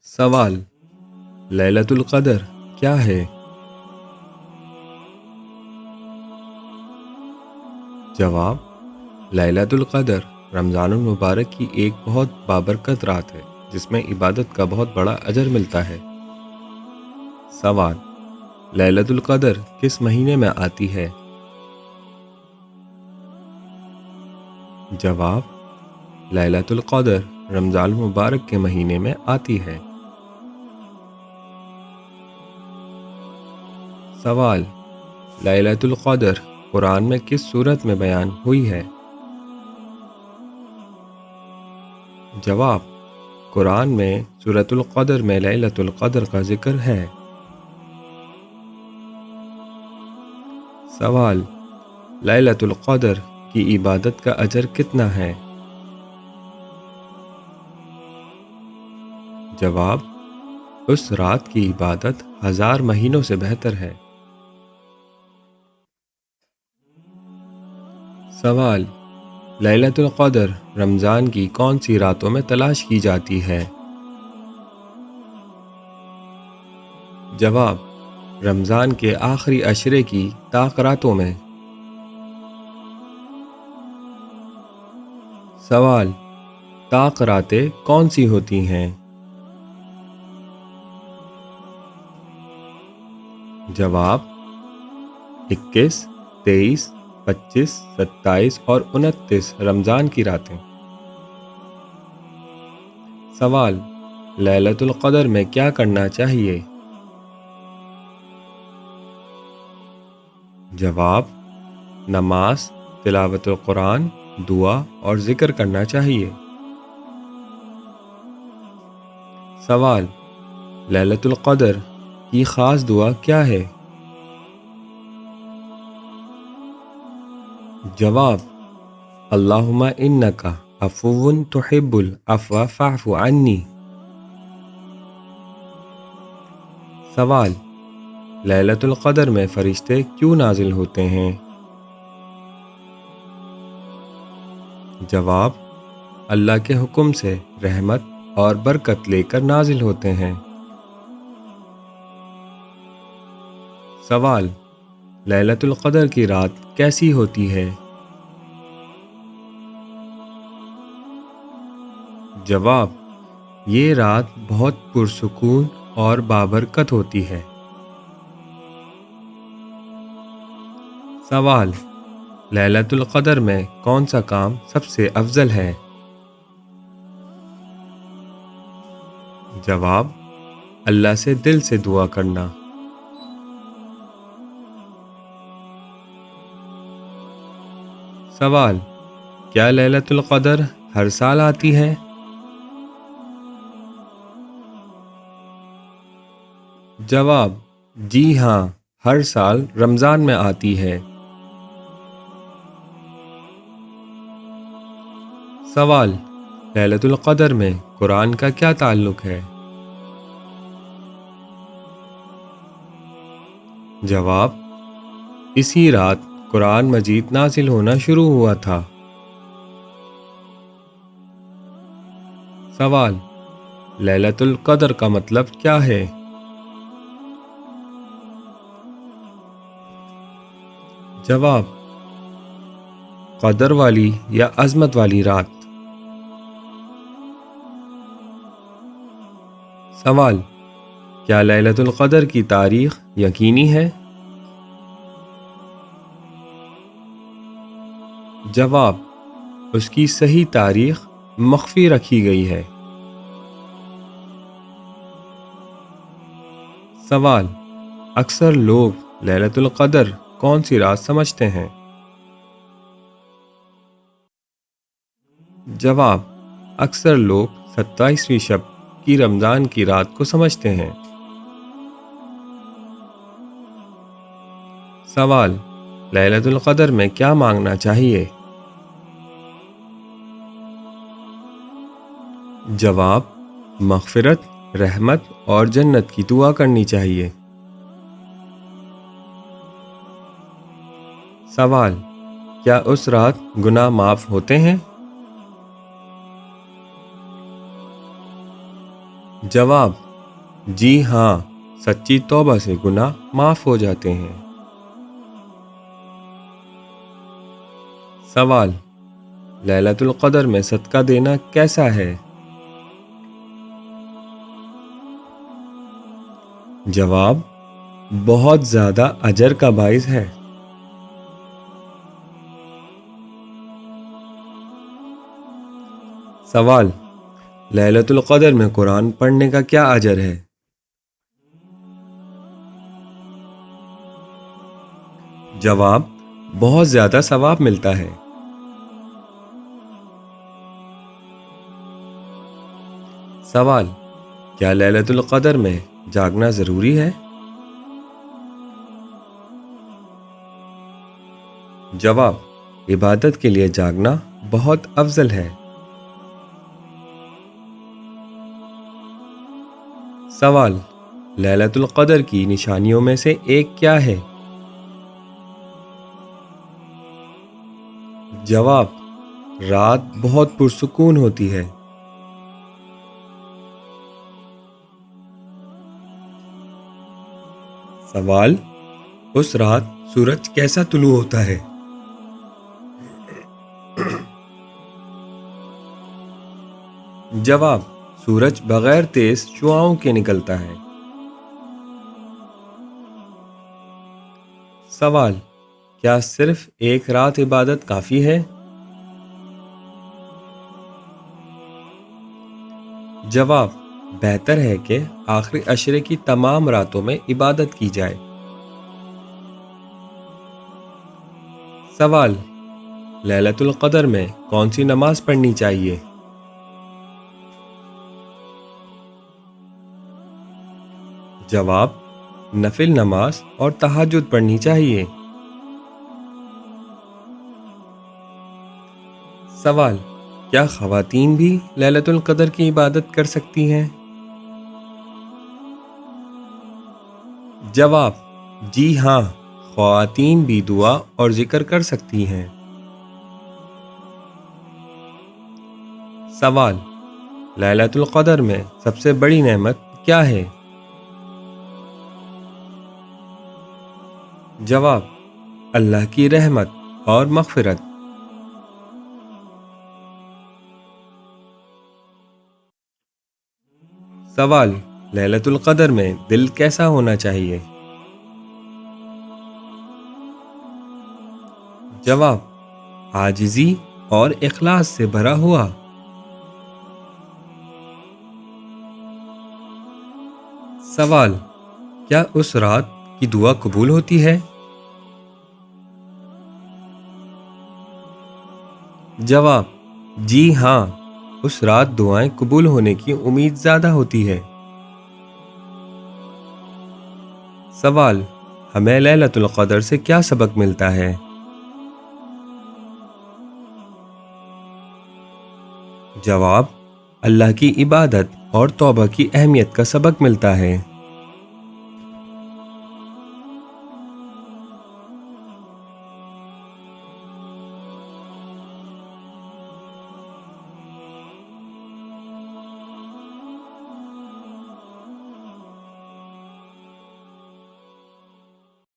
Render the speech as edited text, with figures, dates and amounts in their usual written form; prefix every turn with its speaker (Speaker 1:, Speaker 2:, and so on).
Speaker 1: سوال: لیلۃ القدر کیا ہے؟ جواب: لیلۃ القدر رمضان المبارک کی ایک بہت بابرکت رات ہے جس میں عبادت کا بہت بڑا اجر ملتا ہے۔ سوال: لیلۃ القدر کس مہینے میں آتی ہے؟ جواب: لیلۃ القدر رمضان المبارک کے مہینے میں آتی ہے۔ سوال: لیلۃ القدر قرآن میں کس سورت میں بیان ہوئی ہے؟ جواب: قرآن میں سورۃ القدر میں لیلۃ القدر کا ذکر ہے۔ سوال: لیلۃ القدر کی عبادت کا اجر کتنا ہے؟ جواب: اس رات کی عبادت 1000 مہینوں سے بہتر ہے۔ سوال: لیلۃ القدر رمضان کی کون سی راتوں میں تلاش کی جاتی ہے؟ جواب: رمضان کے آخری عشرے کی طاق راتوں میں۔ سوال: طاق راتیں کون سی ہوتی ہیں؟ جواب: 21، 23، 25، 27 اور 29 رمضان کی راتیں۔ سوال: لیلۃ القدر میں کیا کرنا چاہیے؟ جواب: نماز، تلاوت القرآن، دعا اور ذکر کرنا چاہیے۔ سوال: لیلۃ القدر کی خاص دعا کیا ہے؟ جواب: اللہم انک عفو تحب العفو فاعف عنی۔ سوال: لیلۃ القدر میں فرشتے کیوں نازل ہوتے ہیں؟ جواب: اللہ کے حکم سے رحمت اور برکت لے کر نازل ہوتے ہیں۔ سوال: لیلۃ القدر کی رات کیسی ہوتی ہے؟ جواب: یہ رات بہت پرسکون اور بابرکت ہوتی ہے۔ سوال: لیلۃ القدر میں کون سا کام سب سے افضل ہے؟ جواب: اللہ سے دل سے دعا کرنا۔ سوال: کیا لیلۃ القدر ہر سال آتی ہے؟ جواب: جی ہاں، ہر سال رمضان میں آتی ہے۔ سوال: لیلۃ القدر میں قرآن کا کیا تعلق ہے؟ جواب: اسی رات قرآن مجید نازل ہونا شروع ہوا تھا۔ سوال: لیلۃ القدر کا مطلب کیا ہے؟ جواب: قدر والی یا عظمت والی رات۔ سوال: کیا لیلۃ القدر کی تاریخ یقینی ہے؟ جواب: اس کی صحیح تاریخ مخفی رکھی گئی ہے۔ سوال: اکثر لوگ لیلۃ القدر کون سی رات سمجھتے ہیں؟ جواب: اکثر لوگ 27ویں شب کی رمضان کی رات کو سمجھتے ہیں۔ سوال: لیلۃ القدر میں کیا مانگنا چاہیے؟ جواب: مغفرت، رحمت اور جنت کی دعا کرنی چاہیے۔ سوال: کیا اس رات گناہ معاف ہوتے ہیں؟ جواب: جی ہاں، سچی توبہ سے گناہ معاف ہو جاتے ہیں۔ سوال: لیلۃ القدر میں صدقہ دینا کیسا ہے؟ جواب: بہت زیادہ اجر کا باعث ہے۔ سوال: لیلۃ القدر میں قرآن پڑھنے کا کیا اجر ہے؟ جواب: بہت زیادہ ثواب ملتا ہے۔ سوال: کیا لیلۃ القدر میں جاگنا ضروری ہے؟ جواب: عبادت کے لیے جاگنا بہت افضل ہے۔ سوال: لیلۃ القدر کی نشانیوں میں سے ایک کیا ہے؟ جواب: رات بہت پرسکون ہوتی ہے۔ سوال: اس رات سورج کیسا طلوع ہوتا ہے؟ جواب: سورج بغیر تیز شعاؤں کے نکلتا ہے۔ سوال: کیا صرف ایک رات عبادت کافی ہے؟ جواب: بہتر ہے کہ آخری عشرے کی تمام راتوں میں عبادت کی جائے۔ سوال: لیلۃ القدر میں کون سی نماز پڑھنی چاہیے؟ جواب: نفل نماز اور تہجد پڑھنی چاہیے۔ سوال: کیا خواتین بھی لیلۃ القدر کی عبادت کر سکتی ہیں؟ جواب: جی ہاں، خواتین بھی دعا اور ذکر کر سکتی ہیں۔ سوال: لیلۃ القدر میں سب سے بڑی نعمت کیا ہے؟ جواب: اللہ کی رحمت اور مغفرت۔ سوال: لیلۃ القدر میں دل کیسا ہونا چاہیے؟ جواب: عاجزی اور اخلاص سے بھرا ہوا۔ سوال: کیا اس رات کی دعا قبول ہوتی ہے؟ جواب: جی ہاں، اس رات دعائیں قبول ہونے کی امید زیادہ ہوتی ہے۔ سوال: ہمیں لیلۃ القدر سے کیا سبق ملتا ہے؟ جواب: اللہ کی عبادت اور توبہ کی اہمیت کا سبق ملتا ہے۔